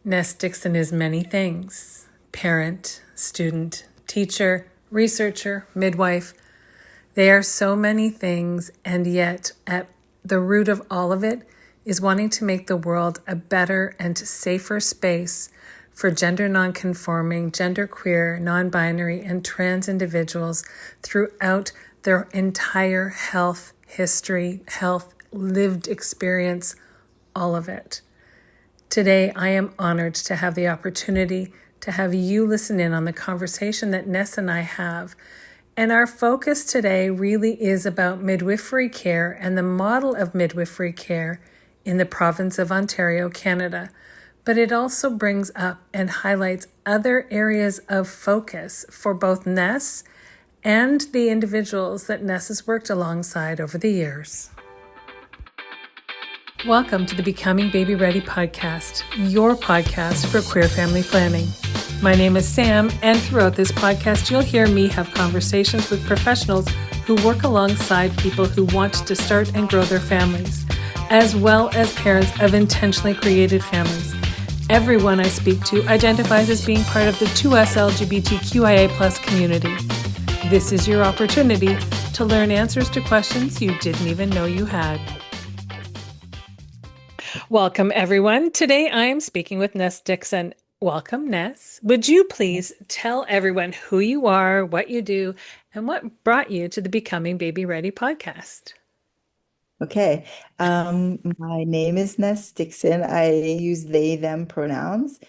Ness Dixon is many things: parent, student, teacher, researcher, midwife. They are so many things, and yet at the root of all of it is wanting to make the world a better and safer space for gender nonconforming, genderqueer, non-binary, and trans individuals throughout their entire health history, health lived experience, all of it. Today, I am honored to have the opportunity to have you listen in on the conversation that Ness and I have. And our focus today really is about midwifery care and the model of midwifery care in the province of Ontario, Canada. But it also brings up and highlights other areas of focus for both Ness and the individuals that Ness has worked alongside over the years. Welcome to the Becoming Baby Ready podcast, your podcast for queer family planning. My name is Sam, and throughout this podcast, you'll hear me have conversations with professionals who work alongside people who want to start and grow their families, as well as parents of intentionally created families. Everyone I speak to identifies as being part of the 2S LGBTQIA+ community. This is your opportunity to learn answers to questions you didn't even know you had. Welcome, everyone. Today I am speaking with Ness Dixon. Welcome, Ness. Would you please tell everyone who you are, what you do, and what brought you to the Becoming Baby Ready podcast? Okay. My name is Ness Dixon. I use they, them pronouns.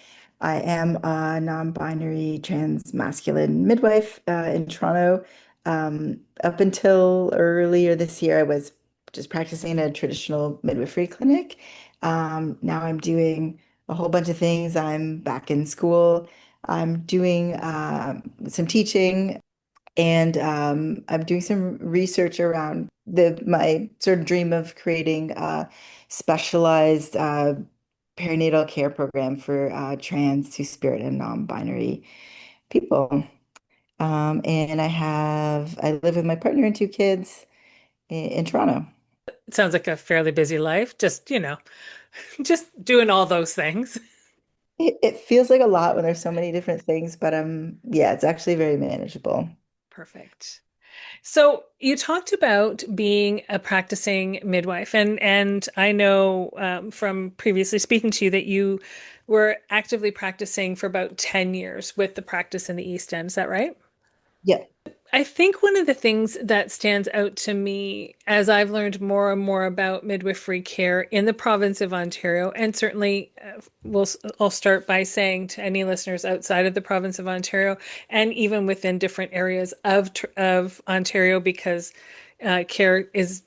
I am a non-binary trans masculine midwife in Toronto. Up until earlier this year, I was just practicing in a traditional midwifery clinic. Now I'm doing a whole bunch of things. I'm back in school. I'm doing some teaching. And I'm doing some research around my sort of dream of creating a specialized perinatal care program for trans, two-spirit, and non-binary people. And I live with my partner and two kids in Toronto. It sounds like a fairly busy life, just doing all those things. It feels like a lot when there's so many different things, but yeah, it's actually very manageable. Perfect. So you talked about being a practicing midwife, and I know from previously speaking to you that you were actively practicing for about 10 years with the practice in the East End. Is that right? Yeah. I think one of the things that stands out to me as I've learned more and more about midwifery care in the province of Ontario, and certainly I'll start by saying to any listeners outside of the province of Ontario, and even within different areas of Ontario, because care is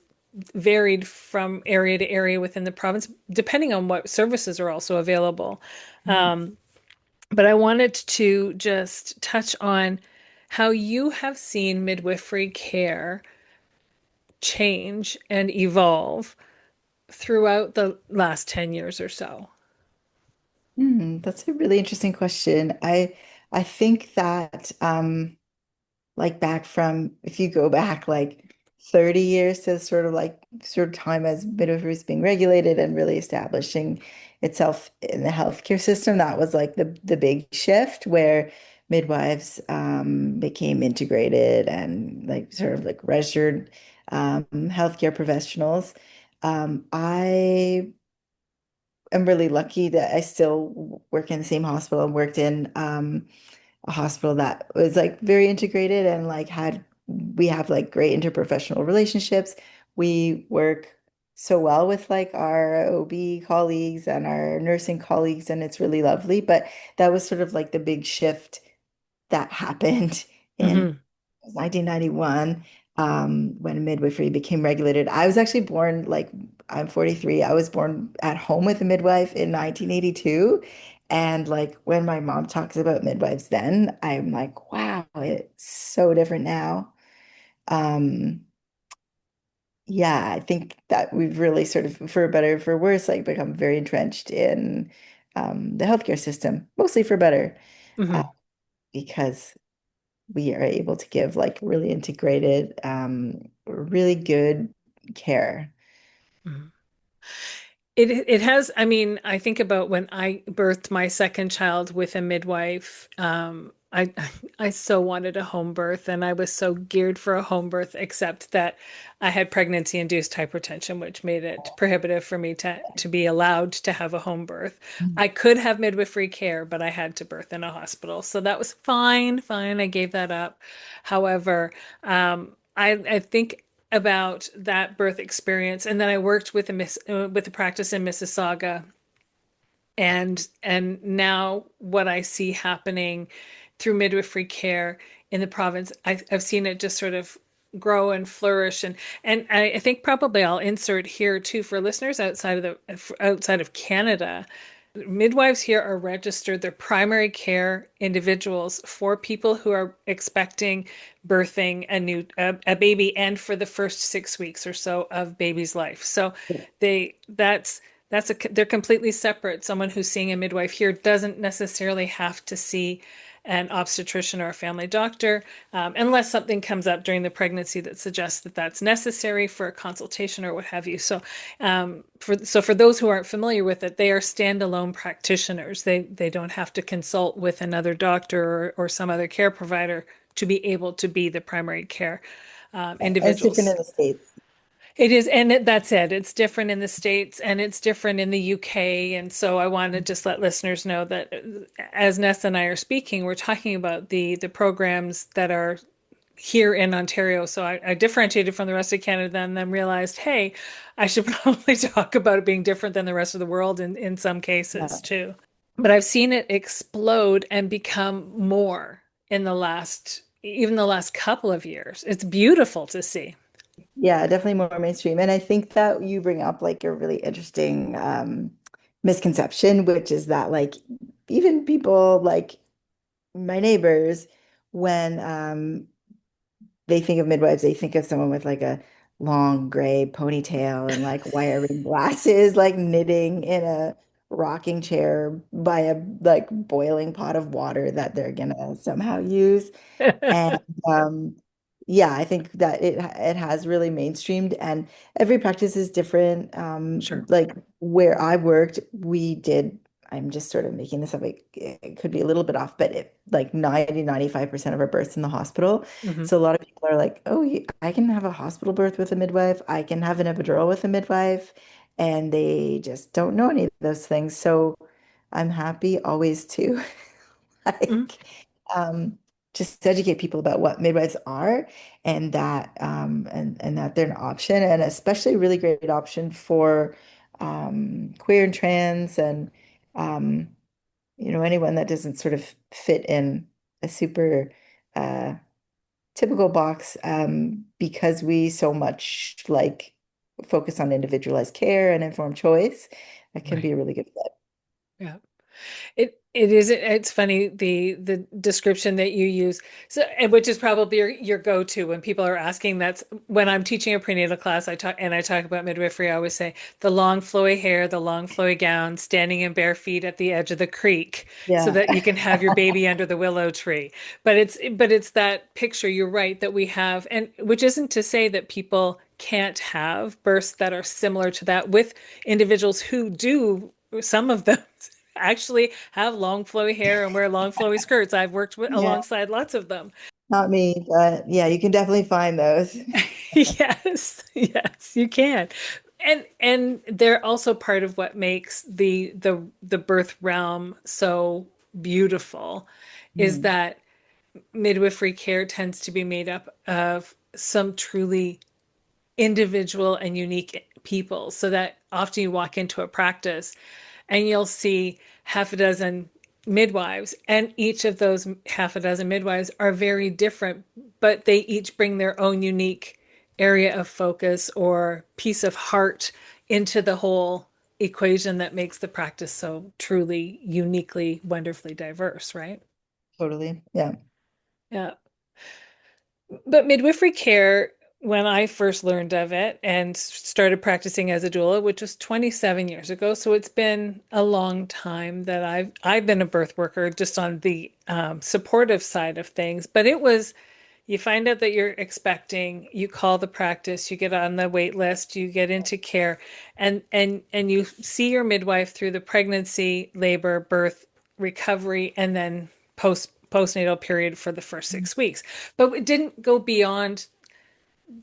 varied from area to area within the province, depending on what services are also available. Mhm. But I wanted to just touch on how you have seen midwifery care change and evolve throughout the last 10 years or so. That's a really interesting question. I think that like back from if you go back like 30 years to sort of time as midwifery is being regulated and really establishing itself in the healthcare system, that was like the big shift where midwives became integrated and like sort of like registered healthcare professionals. I am really lucky that I still work in the same hospital and worked in a hospital that was like very integrated and like had we have like great interprofessional relationships. We work so well with like our OB colleagues and our nursing colleagues, and it's really lovely. But that was sort of like the big shift that happened in Hmm. 1991 when midwifery became regulated. I was actually born like I'm 43. I was born at home with a midwife in 1982. And like when my mom talks about midwives then, I'm like, wow, it's so different now. Um, yeah, I think that we've really sort of, for better or for worse, like become very entrenched in the healthcare system, mostly for better, uh, Hmm. because we are able to give like really integrated, really good care. Hmm. It has, I mean, I think about when I birthed my second child with a midwife. I so wanted a home birth and I was so geared for a home birth, except that I had pregnancy-induced hypertension, which made it prohibitive for me to be allowed to have a home birth. Mm. I could have midwifery care, but I had to birth in a hospital. So that was fine, fine. I gave that up. However, I think about that birth experience, and then I worked with with a practice in Mississauga, and now what I see happening through midwifery care in the province, I've seen it just sort of grow and flourish, and I think probably I'll insert here too for listeners outside of Canada. Midwives here are registered. They're primary care individuals for people who are expecting, birthing a baby, and for the first 6 weeks or so of baby's life. So they they're completely separate. Someone who's seeing a midwife here doesn't necessarily have to see an obstetrician or a family doctor, unless something comes up during the pregnancy that suggests that that's necessary for a consultation or what have you. So, for those who aren't familiar with it, they are standalone practitioners. They don't have to consult with another doctor or some other care provider to be able to be the primary care It's different individuals. in the States. It is, and that's it. It's different in the States and it's different in the UK. And so I want to just let listeners know that as Ness and I are speaking, we're talking about the programs that are here in Ontario. So I differentiated from the rest of Canada and then realized, hey, I should probably talk about it being different than the rest of the world in some cases Yeah. too. But I've seen it explode and become more in even the last couple of years. It's beautiful to see. Yeah, definitely more mainstream. And I think that you bring up like a really interesting misconception, which is that like even people like my neighbors, when they think of midwives, they think of someone with like a long gray ponytail and like wiring glasses, like knitting in a rocking chair by a like boiling pot of water that they're gonna somehow use. And yeah, I think that it has really mainstreamed and every practice is different. Sure. Like where I worked, we did, I'm just sort of making this up. It could be a little bit off, but like 95% of our births in the hospital. Hmm. So a lot of people are like, oh, I can have a hospital birth with a midwife. I can have an epidural with a midwife. And they just don't know any of those things. So I'm happy always to Hmm. like um, just educate people about what midwives are and that and that they're an option and especially a really great option for queer and trans and um, anyone that doesn't sort of fit in a super uh, typical box because we so much like focus on individualized care and informed choice. That can Right. be a really good fit. Yeah. It's funny the description that you use, so, and which is probably your go-to when people are asking. That's when I'm teaching a prenatal class. I talk about midwifery. I always say the long flowy hair, the long flowy gown, standing in bare feet at the edge of the creek, so Yeah, that you can have your baby under the willow tree. But it's that picture. You're right that we have, and which isn't to say that people can't have births that are similar to that with individuals who do. Some of them actually have long flowy hair and wear long flowy skirts. I've worked yeah, alongside lots of them. not me, but yeah, you can definitely find those. Yes, yes, you can. And they're also part of what makes the birth realm so beautiful is Mm, that midwifery care tends to be made up of some truly individual and unique people, so that often you walk into a practice and you'll see half a dozen midwives, and each of those half a dozen midwives are very different, but they each bring their own unique area of focus or piece of heart into the whole equation that makes the practice so truly uniquely wonderfully diverse, right? totally. Yeah. Yeah. But midwifery care, when I first learned of it and started practicing as a doula, which was 27 years ago, so it's been a long time that I've been a birth worker just on the supportive side of things. But it was, You find out that you're expecting, you call the practice, you get on the wait list, you get into care, and you see your midwife through the pregnancy, labor, birth, recovery, and then postnatal period for the first 6 weeks. But it didn't go beyond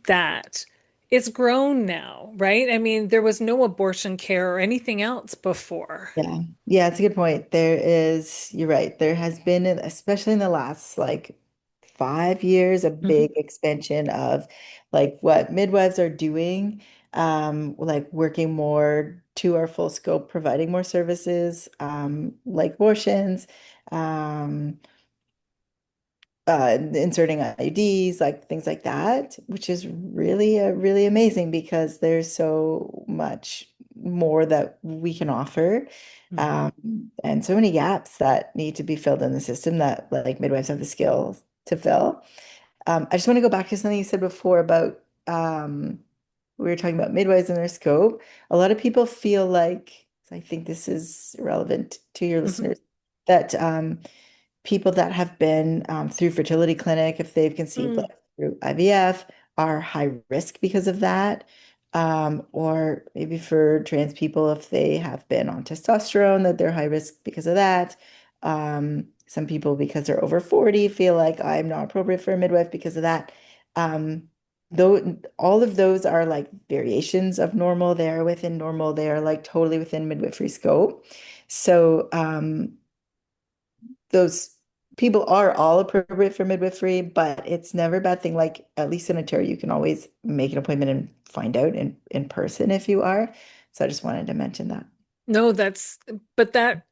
that. It's grown now, right? I mean, there was no abortion care or anything else before. Yeah. Yeah, it's a good point. You're right. There has been, especially in the last like 5 years, a Mhm. big expansion of like what midwives are doing, like working more to our full scope, providing more services, like abortions, um, inserting IUDs, like things like that, which is really amazing because there's so much more that we can offer. Mhm. And so many gaps that need to be filled in the system that like midwives have the skills to fill. I just want to go back to something you said before about we were talking about midwives and their scope. A lot of people feel like, I think this is relevant to your Mhm. listeners, that people that have been through fertility clinic, if they've conceived Mm. like through IVF, are high risk because of that. Or maybe for trans people, if they have been on testosterone, that they're high risk because of that. Some people, because they're over 40, feel like I'm not appropriate for a midwife because of that. Though all of those are like variations of normal, they are within normal, they are like totally within midwifery scope. So those people are all appropriate for midwifery, but it's never a bad thing. Like at least in Ontario, you can always make an appointment and find out in person if you are. So I just wanted to mention that. No, but that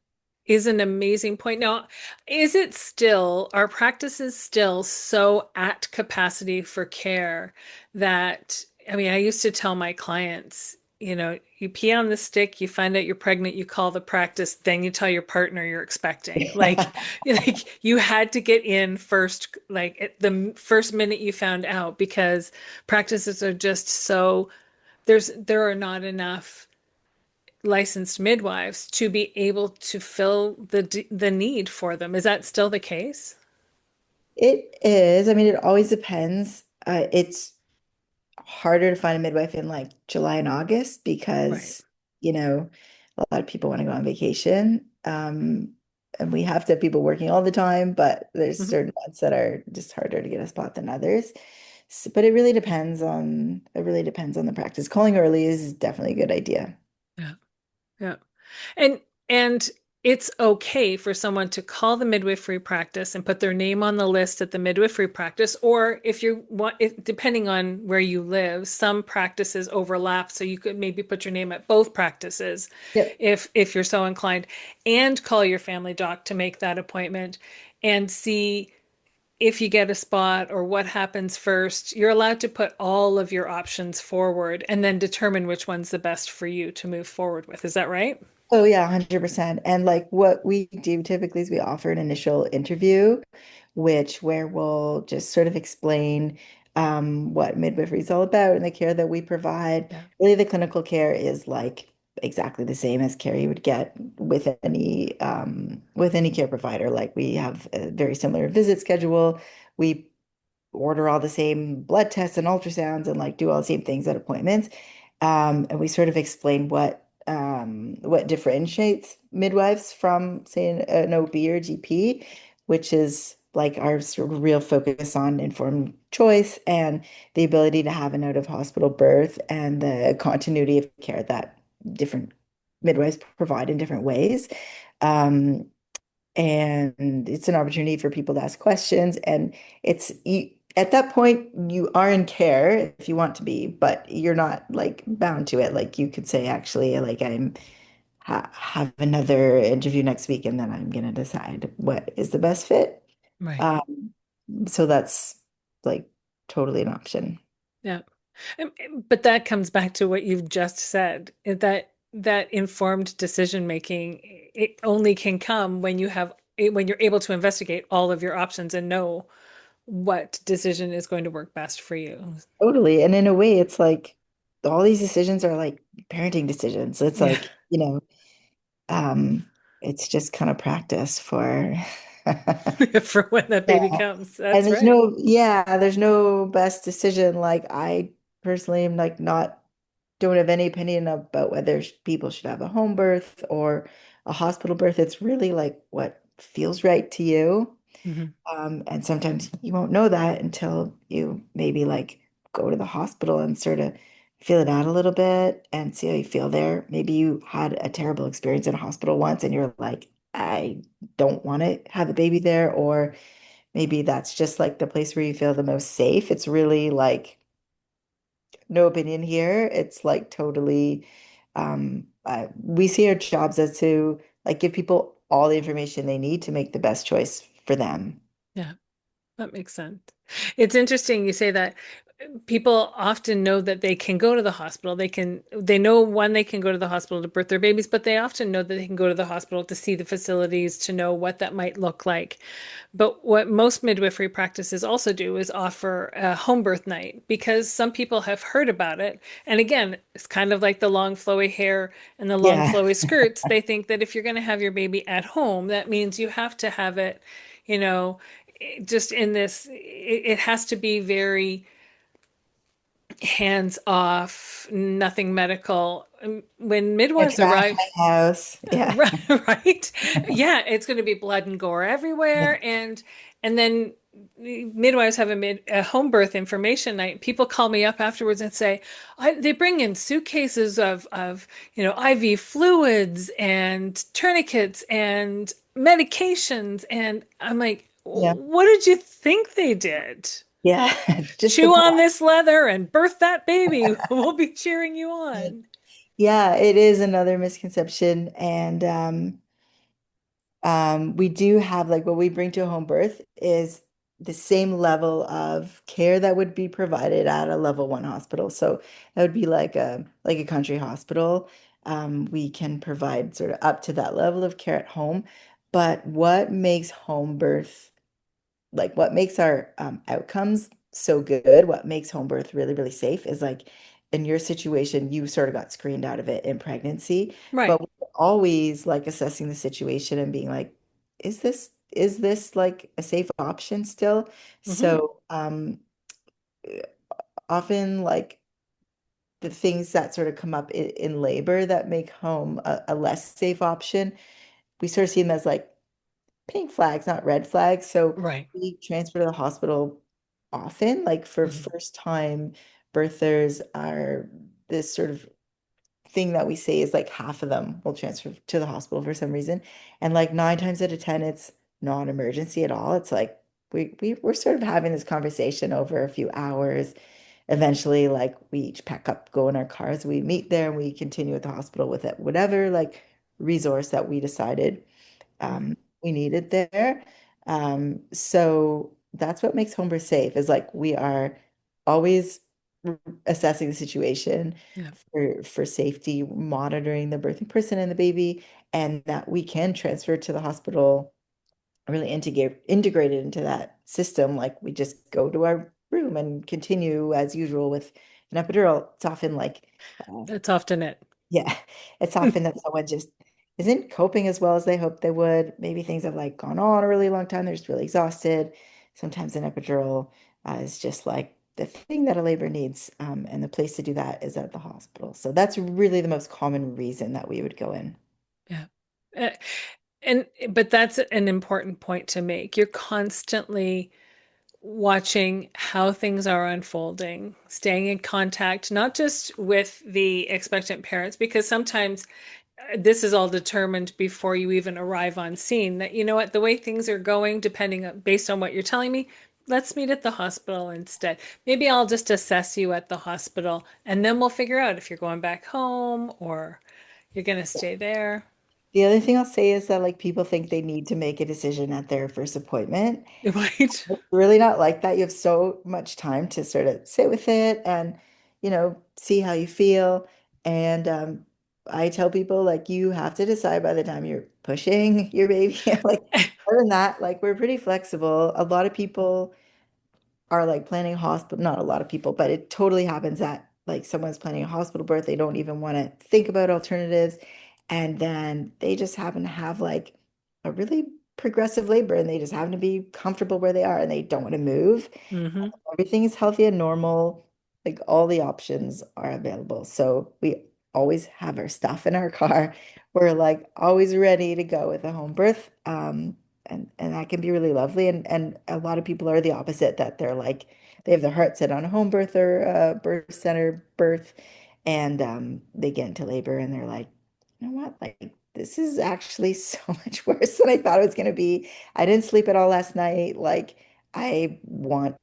is an amazing point. Now, is it still, are practices still so at capacity for care that, I mean, I used to tell my clients, you pee on the stick, you find out you're pregnant, you call the practice, then you tell your partner you're expecting. Like you had to get in first, like at the first minute you found out, because practices are just so, there are not enough licensed midwives to be able to fill the need for them. Is that still the case? It is. I mean, it always depends. It's harder to find a midwife in like July and August Right. because, a lot of people want to go on vacation. And we have to have people working all the time, but there's Mhm. certain months that are just harder to get a spot than others. But it really depends on the practice. Calling early is definitely a good idea. Yeah. Yeah. And and it's okay for someone to call the midwifery practice and put their name on the list at the midwifery practice, or if you want, depending on where you live, some practices overlap, so you could maybe put your name at both practices Yep. if you're so inclined, and call your family doc to make that appointment and see if you get a spot or what happens first. You're allowed to put all of your options forward and then determine which one's the best for you to move forward with. Is that right? Oh yeah, 100%. And like what we do typically is we offer an initial interview, where we'll just sort of explain what midwifery is all about and the care that we provide. Yeah. Really, the clinical care is like exactly the same as care you would get with any care provider. Like we have a very similar visit schedule. We order all the same blood tests and ultrasounds and like do all the same things at appointments. And we sort of explain what differentiates midwives from, say, an OB or GP, which is like our sort of real focus on informed choice and the ability to have an out of hospital birth and the continuity of care that different midwives provide in different ways. Um, and it's an opportunity for people to ask questions. And at that point, you are in care if you want to be, but you're not like bound to it. Like you could say, actually, like have another interview next week, and then I'm gonna decide what is the best fit. Right. Um, so that's like totally an option. Yeah. But that comes back to what you've just said, that informed decision making, it only can come when when you're able to investigate all of your options and know what decision is going to work best for you. Totally. And in a way, it's like all these decisions are like parenting decisions. It's Yeah. like, Um, it's just kind of practice for for when that Yeah. baby comes. And That's right. there's no best decision. Like I personally am like not don't have any opinion about whether people should have a home birth or a hospital birth. It's really like what feels right to you. Hmm. And sometimes you won't know that until you maybe like go to the hospital and sort of feel it out a little bit and see how you feel there. Maybe you had a terrible experience in a hospital once and you're like, I don't want to have a baby there. Or maybe that's just like the place where you feel the most safe. It's really like no opinion here. It's like totally, we see our jobs as to like give people all the information they need to make the best choice for them. Yeah, that makes sense. It's interesting you say that. People often know that they can go to the hospital. They know when they can go to the hospital to birth their babies, but they often know that they can go to the hospital to see the facilities, to know what that might look like. But what most midwifery practices also do is offer a home birth night because some people have heard about it. And again, it's kind of like the long flowy hair and the long Yeah. flowy skirts. They think that if you're going to have your baby at home, that means you have to have it, you know, just in this, it has to be very hands off, nothing medical. When No midwives trash in arrive, my house. Yeah. right? Yeah, it's going to be blood and gore Yeah. everywhere, and then midwives have a home birth information night. People call me up afterwards and say they bring in suitcases of IV fluids and tourniquets and medications, and I'm like, Yeah. what did you think they did? Yeah. Just the Chew on pot. this leather and birth that baby. We'll be cheering you Yeah. on. Yeah, it is another misconception. And we do have like what we bring to a home birth is the same level of care that would be provided at a level one hospital. So that would be like a country hospital. We can provide sort of up to that level of care at home. But what makes home birth like what makes our outcomes so good, what makes home birth really, really safe is like in your situation, you sort of got screened out of it in pregnancy, but Right. we're always like assessing the situation and being like, is this like a safe option still? Hmm. So often like the things that sort of come up in labor that make home a less safe option, we sort of see them as like pink flags, not red flags. So Right. we transfer to the hospital often, like for Hmm. first time birthers are this sort of thing that we say is like half of them will transfer to the hospital for some reason. And like 9 times out of 10, it's non-emergency at all. It's like we're sort of having this conversation over a few hours. Eventually, like we each pack up, go in our cars, we meet there and we continue at the hospital with it, whatever like resource that we decided Right. we needed there. So that's what makes home birth safe is like we are always assessing the situation Yeah. for safety, monitoring the birthing person and the baby, and that we can transfer to the hospital, really integrate it into that system. Like we just go to our room and continue as usual with an epidural. It's often like That's often it. yeah, it's often that someone just isn't coping as well as they hoped they would. Maybe things have like gone on a really long time. They're just really exhausted. Sometimes an epidural is just like the thing that a labor needs, and the place to do that is at the hospital. So that's really the most common reason that we would go in. Yeah. Uh, and but that's an important point to make. You're constantly watching how things are unfolding, staying in contact, not just with the expectant parents, because sometimes this is all determined before you even arrive on scene that, you know what, the way things are going, based on what you're telling me, let's meet at the hospital instead. Maybe I'll just assess you at the hospital and then we'll figure out if you're going back home or you're going to stay there. The other thing I'll say is that like people think they need to make a decision at their first appointment. Right. It's really not like that. You have so much time to sort of sit with it and, see how you feel. And I tell people like you have to decide by the time you're pushing your baby. Like other than that, like we're pretty flexible. A lot of people are like planning a hospital, not a lot of people, but it totally happens that like someone's planning a hospital birth. They don't even want to think about alternatives. And then they just happen to have like a really progressive labor and they just happen to be comfortable where they are and they don't want to move. Mm-hmm. Everything is healthy and normal. Like all the options are available. So we always have our stuff in our car. We're like always ready to go with a home birth. And that can be really lovely. And a lot of people are the opposite, that they're like they have their heart set on a home birth or a birth center birth, and they get into labor and they're like, you know what? Like this is actually so much worse than I thought it was going to be. I didn't sleep at all last night. Like I want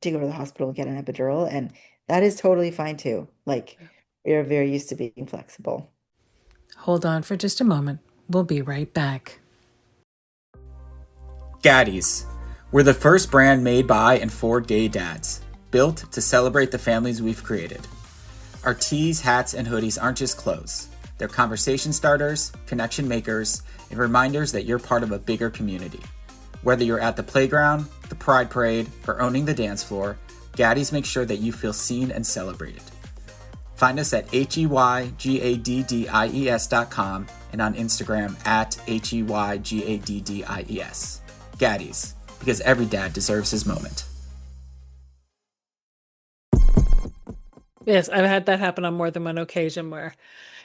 to go to the hospital and get an epidural, and that is totally fine too. Like we are very used to being flexible. Hold on for just a moment. We'll be right back. Gaddies. We're the first brand made by and for gay dads, built to celebrate the families we've created. Our tees, hats, and hoodies aren't just clothes. They're conversation starters, connection makers, and reminders that you're part of a bigger community. Whether you're at the playground, the pride parade, or owning the dance floor, Gaddies make sure that you feel seen and celebrated. Find us at HEYGADDIES.com and on Instagram at HEYGADDIES. Gaddies, because every dad deserves his moment. Yes, I've had that happen on more than one occasion where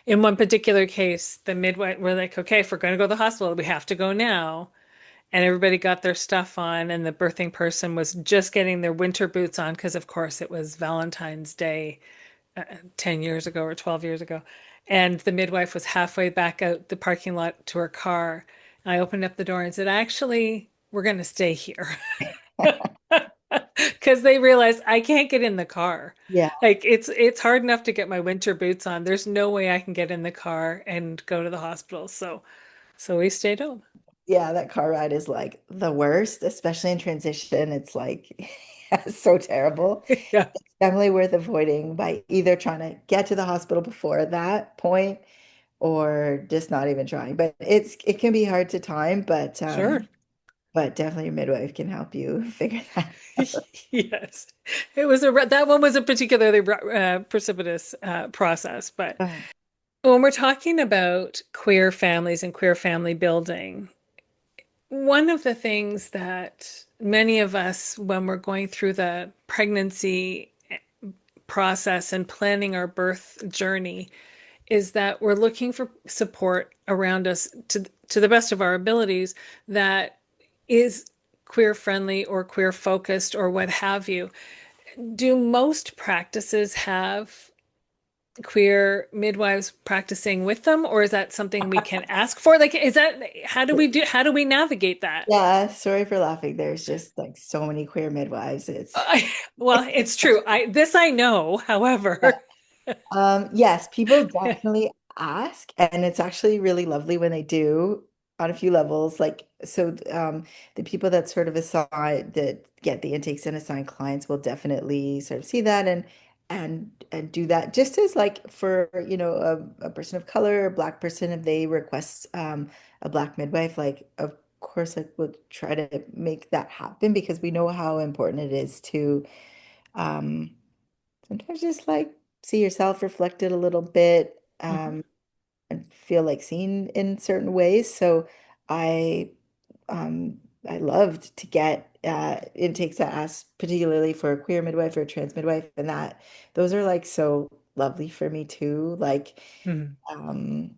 in one particular case, the midwife were like, okay, if we're going to go to the hospital, we have to go now. And everybody got their stuff on, and the birthing person was just getting their winter boots on because, of course, it was Valentine's Day 10 years ago or 12 years ago. And the midwife was halfway back out the parking lot to her car. And I opened up the door and said, actually, we're going to stay here. Because they realized I can't get in the car. Yeah, Like it's hard enough to get my winter boots on. There's no way I can get in the car and go to the hospital. So we stayed home. yeah, that car ride is like the worst, especially in transition. It's like it's so terrible. Yeah, It's definitely worth avoiding by either trying to get to the hospital before that point or just not even trying. But it can be hard to time, sure. but definitely your midwife can help you figure that out. Yes, it was that one was a particularly precipitous process. But Oh, when we're talking about queer families and queer family building, one of the things that many of us, when we're going through the pregnancy process and planning our birth journey, is that we're looking for support around us to the best of our abilities that is queer friendly or queer focused or what have you. Do most practices have queer midwives practicing with them, or is that something we can ask for? Like, is that how do we navigate that? yeah, sorry for laughing. There's just like so many queer midwives. It's Well, it's true. I know, however. Yes, people definitely ask, and it's actually really lovely when they do on a few levels. Like, so the people that sort of assign that get the intakes and assign clients will definitely sort of see that and do that just as like for, a person of color, a black person, if they request a black midwife, like of course like we'll try to make that happen because we know how important it is to um sometimes just like see yourself reflected a little bit, Mhm, and feel like seen in certain ways. So I I loved to get intakes that ask particularly for a queer midwife or a trans midwife, and that those are like so lovely for me too. Like mhm. um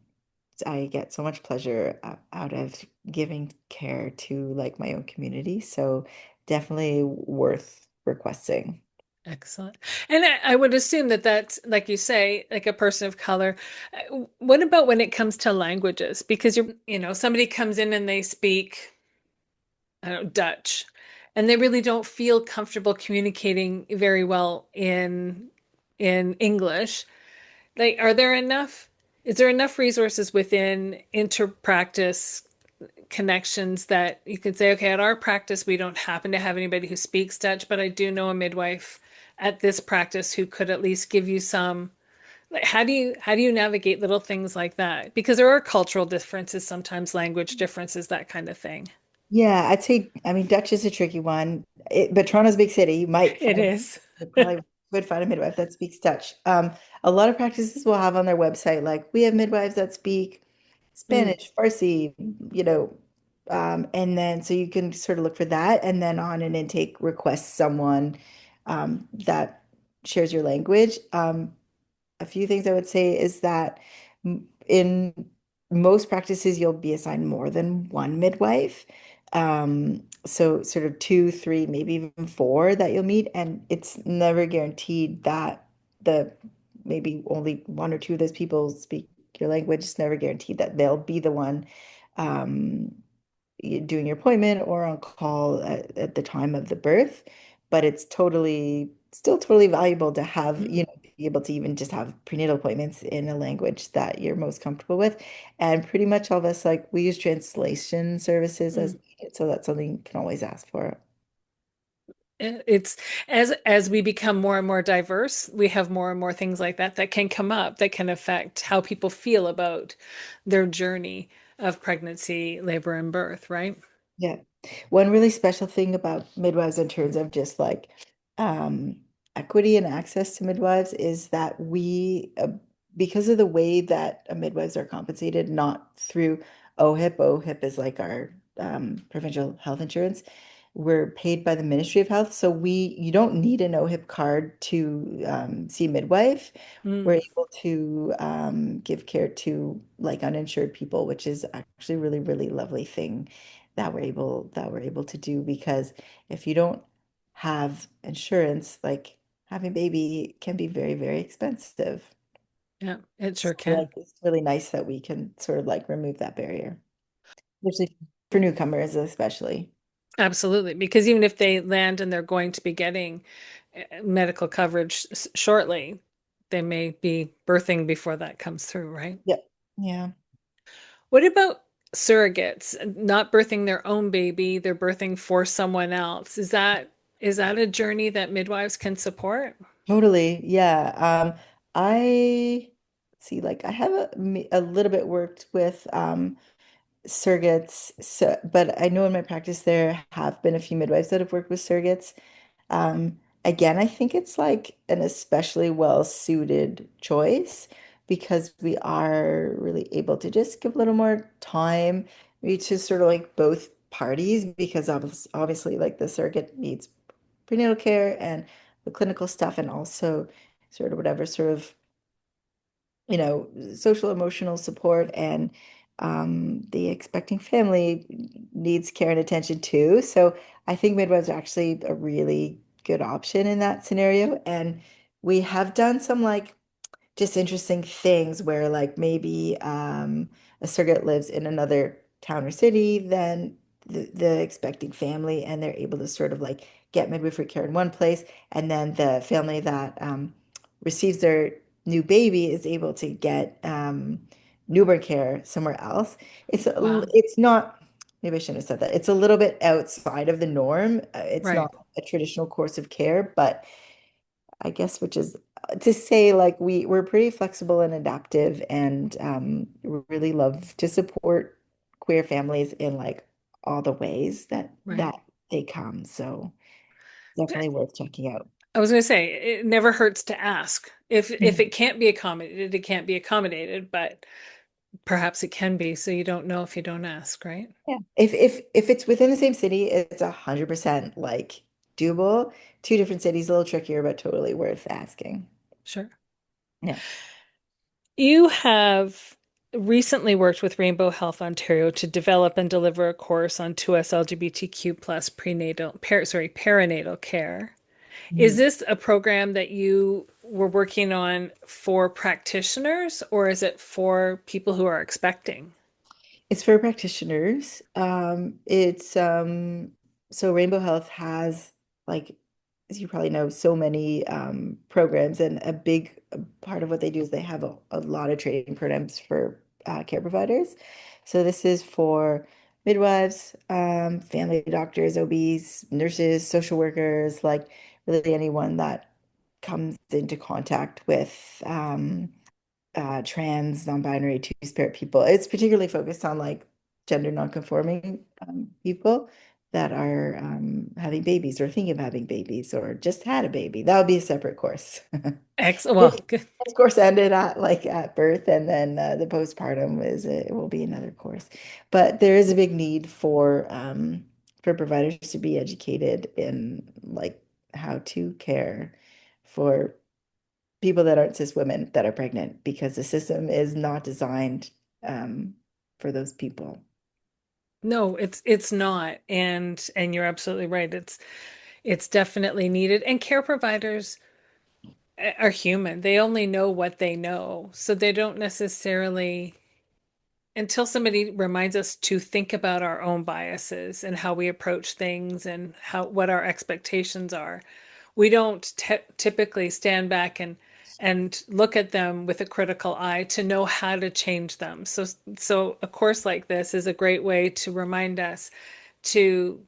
I get so much pleasure out of giving care to like my own community. So definitely worth requesting. Excellent. And I would assume that that's, like you say, like a person of color. What about when it comes to languages? Because somebody comes in and they speak, I don't know, Dutch, and they really don't feel comfortable communicating very well in English. Like, is there enough resources within inter-practice connections that you could say, okay, at our practice, we don't happen to have anybody who speaks Dutch, but I do know a midwife at this practice who could at least give you some. Like, how do you navigate little things like that? Because there are cultural differences, sometimes language differences, that kind of thing. Yeah, I'd say, I mean, Dutch is a tricky one, but Toronto's a big city. You might It find, is. you probably would find a midwife that speaks Dutch. A lot of practices will have on their website, like, we have midwives that speak Mm, Spanish, Farsi, you know, And then so you can sort of look for that, and then on an intake request someone that shares your language. A few things I would say is that in most practices, you'll be assigned more than one midwife. So sort of two, three, maybe even four that you'll meet, and it's never guaranteed that the maybe only one or two of those people speak your language. It's never guaranteed that they'll be the one um, doing your appointment or on call at the time of the birth, but it's still totally valuable to have, Mm. be able to even just have prenatal appointments in a language that you're most comfortable with. And pretty much all of us, like, we use translation services as Mm. needed, so that's something you can always ask for. It's as we become more and more diverse, we have more and more things like that that can come up that can affect how people feel about their journey of pregnancy, labor, and birth, right? Yeah. One really special thing about midwives in terms of just like um, equity and access to midwives is that because of the way that midwives are compensated, not through OHIP. OHIP is like our provincial health insurance. We're paid by the Ministry of Health, so you don't need an OHIP card to see a midwife. We're Mm. able to give care to like uninsured people, which is actually a really, really lovely thing that we're able to do, because if you don't have insurance, like having a baby can be very, very expensive. Yeah, it So sure can. like it's really nice that we can sort of like remove that barrier, especially for newcomers, especially. Absolutely, because even if they land and they're going to be getting medical coverage shortly, they may be birthing before that comes through, right? Yep. Yeah. What about surrogates, not birthing their own baby, they're birthing for someone else? Is that a journey that midwives can support? Totally. Yeah. I see, like I have a little bit worked with surrogates, so, but I know in my practice there have been a few midwives that have worked with surrogates. Again, I think it's like an especially well suited choice because we are really able to just give a little more time, maybe to sort of like both parties, because obviously like the surrogate needs prenatal care and the clinical stuff, and also sort of whatever sort of social emotional support, and the expecting family needs care and attention too. So I think midwives are actually a really good option in that scenario. And we have done some like just interesting things where like maybe a surrogate lives in another town or city than the expecting family, and they're able to sort of like get midwifery care in one place, and then the family that receives their new baby is able to get newborn care somewhere else. Wow. It's not, maybe I shouldn't have said that. It's a little bit outside of the norm. It's Right, not a traditional course of care, but I guess, which is to say like we're pretty flexible and adaptive, and we really love to support queer families in like all the ways that right. they come. So definitely worth checking out. I was going to say it never hurts to ask. If Mhm. it can't be accommodated, it can't be accommodated, but perhaps it can be, so you don't know if you don't ask, right? Yeah. If it's within the same city, it's 100% like doable. Two different cities, a little trickier, but totally worth asking. Sure. Yeah. You have recently worked with Rainbow Health Ontario to develop and deliver a course on 2S LGBTQ plus perinatal care. Is Mhm. this a program that you were working on for practitioners, or is it for people who are expecting? It's for practitioners. It's so Rainbow Health has, like, as you probably know, so many programs, and a big part of what they do is they have a lot of training programs for care providers. So this is for midwives, family doctors, OBs, nurses, social workers, like really anyone that comes into contact with trans, non-binary, two-spirit people. It's particularly focused on like gender non-conforming people, that are having babies or thinking of having babies or just had a baby. That would be a separate course. Excellent. This Well, good. course ended at birth, and then the postpartum is it will be another course. But there is a big need for providers to be educated in like how to care for people that aren't cis women that are pregnant because the system is not designed um, for those people. No, it's not. And you're absolutely right. It's definitely needed. And care providers are human. They only know what they know. So they don't necessarily, until somebody reminds us to think about our own biases and how we approach things and how what our expectations are, we don't typically stand back and look at them with a critical eye to know how to change them. So a course like this is a great way to remind us to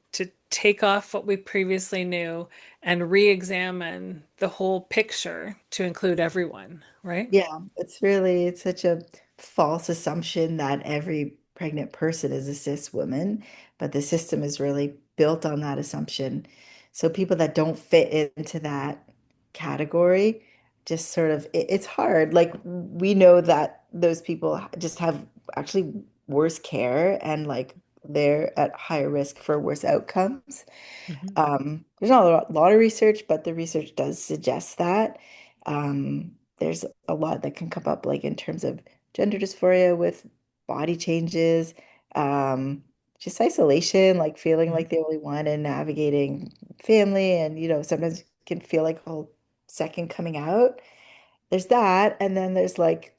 take off what we previously knew and re-examine the whole picture to include everyone, right? Yeah, it's such a false assumption that every pregnant person is a cis woman, but the system is really built on that assumption. So people that don't fit into that category just sort of it's hard. Like we know that those people just have actually worse care and like they're at higher risk for worse outcomes. Mhm. There's not a lot of research, but the research does suggest that. There's a lot that can come up, like in terms of gender dysphoria with body changes, just isolation, like feeling Mhm. like the only one and navigating family, and sometimes can feel like a whole second coming out. There's that, and then there's like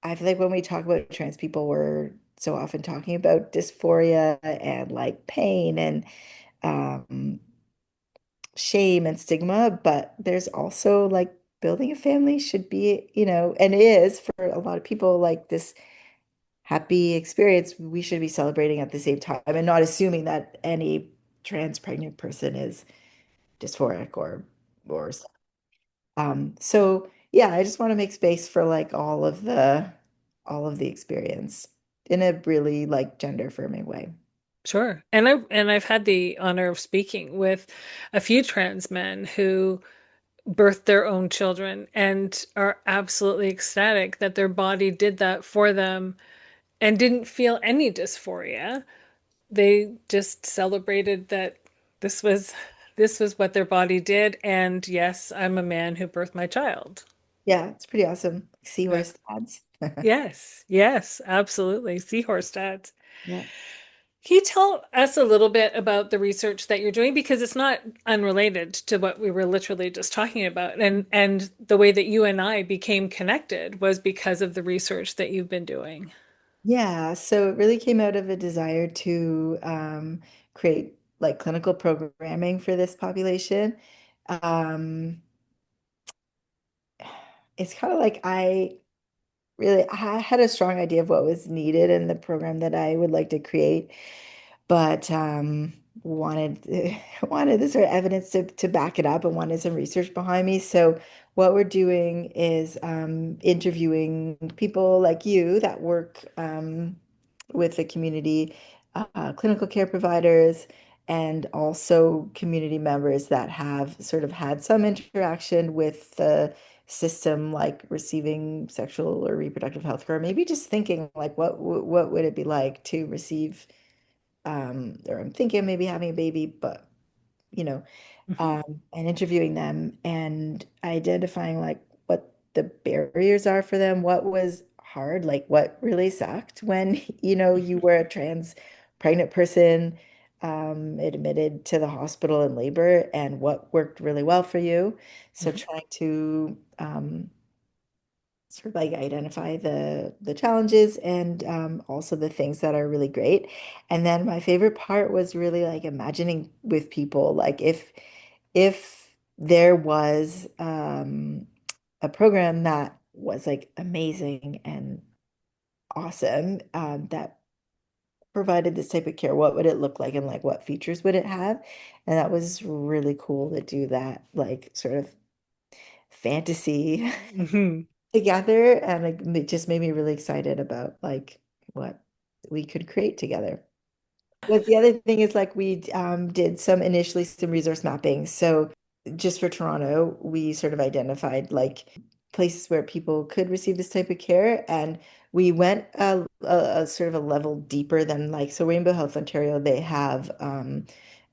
I feel like when we talk about trans people, we're so often talking about dysphoria and like pain and um shame and stigma, but there's also like building a family should be, and is for a lot of people like this happy experience we should be celebrating at the same time and not assuming that any trans pregnant person is dysphoric or so yeah, I just want to make space for like all of the experience in a really like gender affirming way. Sure. And I've had the honor of speaking with a few trans men who birthed their own children and are absolutely ecstatic that their body did that for them and didn't feel any dysphoria. They just celebrated that this was this was what their body did. And yes, I'm a man who birthed my child. Yeah, it's pretty awesome. Yeah. Seahorse ads. Yes, yes, absolutely. Seahorse dads. Yeah. Can you tell us a little bit about the research that you're doing? Because it's not unrelated to what we were literally just talking about. And the way that you and I became connected was because of the research that you've been doing. Yeah, so it really came out of a desire to create like clinical programming for this population. Um, it's kind of like I had a strong idea of what was needed in the program that I would like to create, but wanted wanted the sort of evidence to back it up and wanted some research behind me. So what we're doing is interviewing people like you that work with the community, clinical care providers, and also community members that have sort of had some interaction with the system, like receiving sexual or reproductive health care, or maybe just thinking like what would it be like to receive or I'm thinking of maybe having a baby, but you know, Mhm. and interviewing them and identifying like what the barriers are for them, what was hard, like what really sucked when, you were a trans pregnant person, admitted to the hospital in labor and what worked really well for you. So Mhm. trying to sort of like identify the challenges and also the things that are really great. And then my favorite part was really like imagining with people, like if there was a program that was like amazing and awesome that provided this type of care, what would it look like and like what features would it have? And that was really cool to do that, like sort of fantasy Mhm. together, and it just made me really excited about like what we could create together. But the other thing is like we did initially some resource mapping. So just for Toronto, we sort of identified like places where people could receive this type of care, and we went a sort of a level deeper than like so Rainbow Health Ontario. They have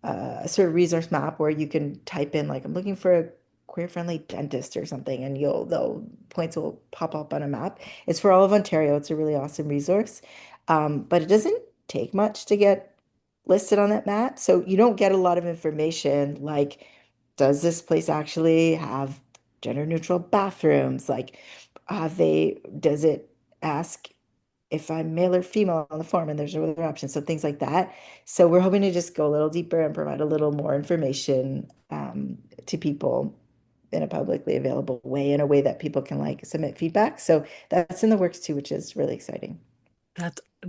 a sort of resource map where you can type in like I'm looking for a queer-friendly dentist or something, and they'll points will pop up on a map. It's for all of Ontario. It's a really awesome resource, but it doesn't take much to get listed on that map. So you don't get a lot of information like, does this place actually have gender neutral bathrooms? Like, does it ask if I'm male or female on the form? And there's no other options. So things like that. So we're hoping to just go a little deeper and provide a little more information to people in a publicly available way, in a way that people can like submit feedback. So that's in the works too, which is really exciting.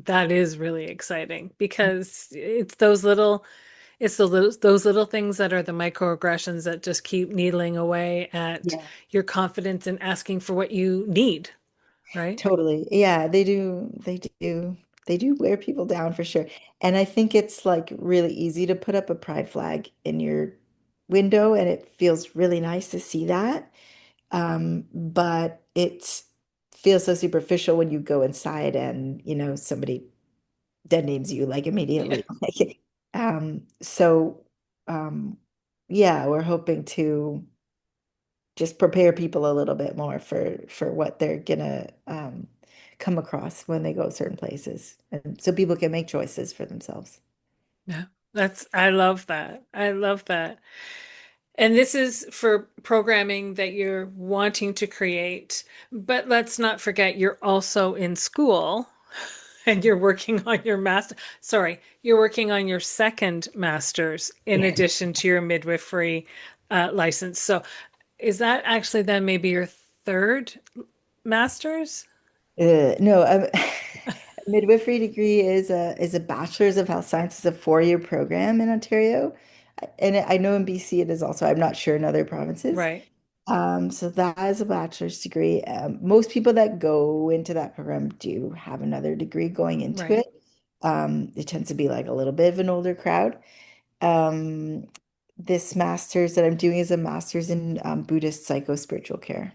That is really exciting because it's those little things that are the microaggressions that just keep needling away at Yeah. your confidence in asking for what you need, right? Totally. Yeah, they do. They do wear people down for sure. And I think it's like really easy to put up a pride flag in your window, and it feels really nice to see that. But it feels so superficial when you go inside and, somebody dead names you like Yeah. immediately. Like, so yeah, we're hoping to just prepare people a little bit more for what they're gonna come across when they go certain places, and so people can make choices for themselves. Yeah. I love that. I love that. And this is for programming that you're wanting to create. But let's not forget you're also in school and you're working on your you're working on your second master's in Yeah. addition to your midwifery license. So is that actually then maybe your third master's? No, midwifery degree is a bachelor's of health sciences, a 4-year program in Ontario, and I know in BC it is also. I'm not sure in other provinces. Right. So that is a bachelor's degree. Most people that go into that program do have another degree going into Right. it. It tends to be like a little bit of an older crowd. Um, this master's that I'm doing is a master's in Buddhist psycho-spiritual care.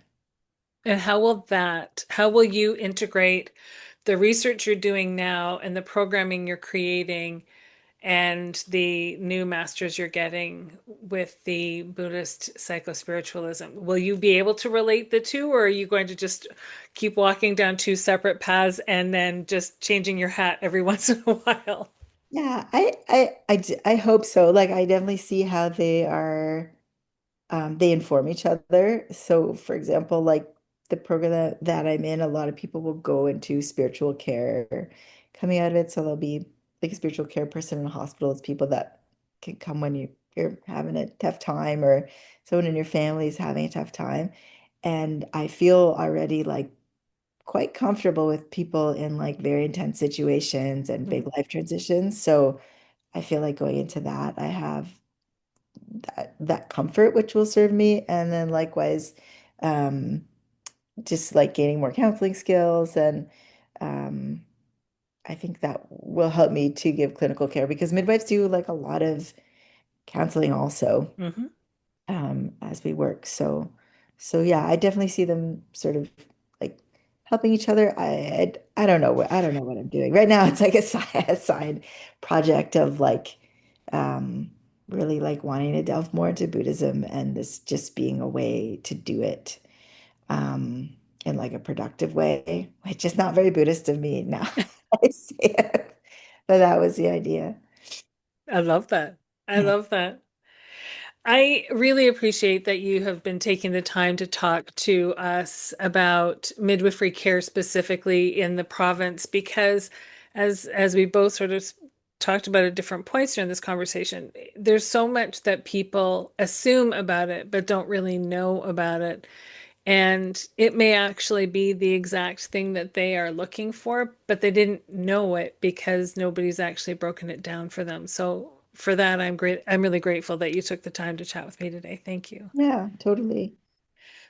And how will you integrate the research you're doing now and the programming you're creating and the new masters you're getting with the Buddhist psychospiritualism? Will you be able to relate the two, or are you going to just keep walking down two separate paths and then just changing your hat every once in a while? Yeah, I hope so. Like, I definitely see how they inform each other. So, for example, like the program that I'm in, a lot of people will go into spiritual care coming out of it. So there'll be like a spiritual care person in a hospital. It's people that can come when you're having a tough time, or someone in your family is having a tough time. And I feel already like quite comfortable with people in like very intense situations and big life transitions. So I feel like going into that, I have that comfort, which will serve me. And then likewise, um, just like gaining more counseling skills. And um, I think that will help me to give clinical care, because midwives do like a lot of counseling also, Mm-hmm. as we work. So yeah, I definitely see them sort of like helping each other. I don't know I don't know what I'm doing right now. It's like a side project of like um, really like wanting to delve more into Buddhism, and this just being a way to do it um, in like a productive way, which is not very Buddhist of me now. I say it, but that was the idea. I love that. I Yeah. love that. I really appreciate that you have been taking the time to talk to us about midwifery care specifically in the province because as we both sort of talked about at different points during this conversation, there's so much that people assume about it but don't really know about it. And it may actually be the exact thing that they are looking for, but they didn't know it because nobody's actually broken it down for them. So for that, I'm great. I'm really grateful that you took the time to chat with me today. Thank you. Yeah, totally.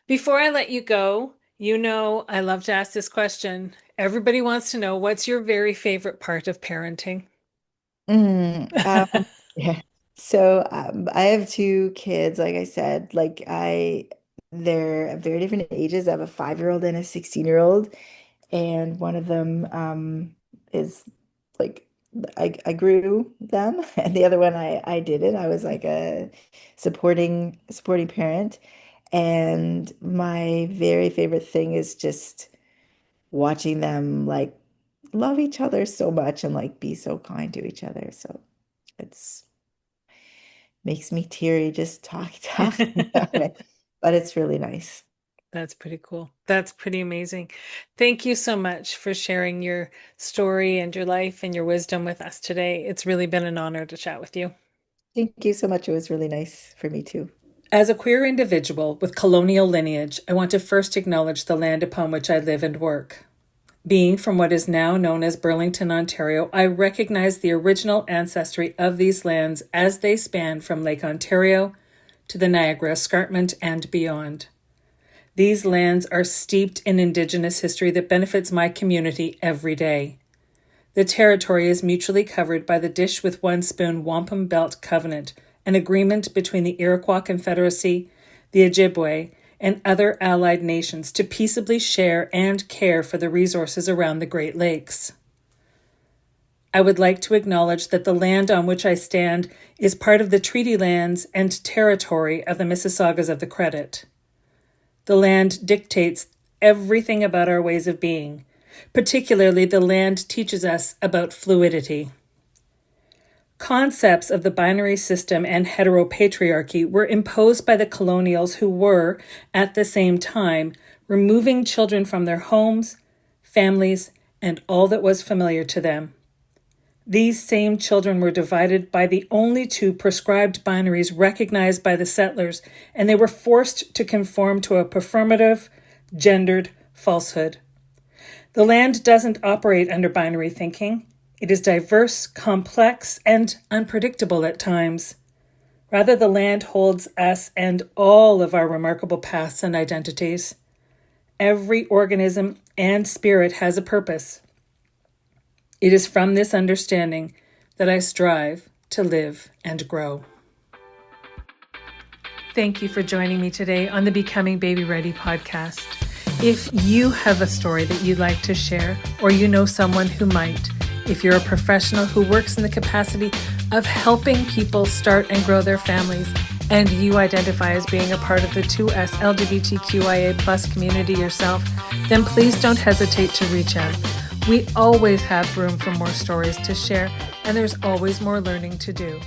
Before I let you go, you know I love to ask this question. Everybody wants to know what's your very favorite part of parenting? Yeah. So I have two kids, like I said, they're at very different ages. I have a 5-year-old and a 16-year-old, and one of them is like I grew them, and the other one I didn't. I was like a supporting parent, and my very favorite thing is just watching them like love each other so much and like be so kind to each other. So it's makes me teary just talking about it, but it's really nice. That's pretty cool. That's pretty amazing. Thank you so much for sharing your story and your life and your wisdom with us today. It's really been an honor to chat with you. Thank you so much. It was really nice for me too. As a queer individual with colonial lineage, I want to first acknowledge the land upon which I live and work. Being from what is now known as Burlington, Ontario, I recognize the original ancestry of these lands as they span from Lake Ontario to the Niagara Escarpment and beyond. These lands are steeped in Indigenous history that benefits my community every day. The territory is mutually covered by the Dish with One Spoon Wampum Belt Covenant, an agreement between the Iroquois Confederacy, the Ojibwe, and other allied nations to peaceably share and care for the resources around the Great Lakes. I would like to acknowledge that the land on which I stand is part of the treaty lands and territory of the Mississaugas of the Credit. The land dictates everything about our ways of being. Particularly, the land teaches us about fluidity. Concepts of the binary system and heteropatriarchy were imposed by the colonials who were, at the same time, removing children from their homes, families, and all that was familiar to them. These same children were divided by the only two prescribed binaries recognized by the settlers, and they were forced to conform to a performative, gendered falsehood. The land doesn't operate under binary thinking. It is diverse, complex, and unpredictable at times. Rather, the land holds us and all of our remarkable paths and identities. Every organism and spirit has a purpose. It is from this understanding that I strive to live and grow. Thank you for joining me today on the Becoming Baby Ready podcast. If you have a story that you'd like to share, or you know someone who might, if you're a professional who works in the capacity of helping people start and grow their families, and you identify as being a part of the 2S LGBTQIA plus community yourself, then please don't hesitate to reach out. We always have room for more stories to share, and there's always more learning to do.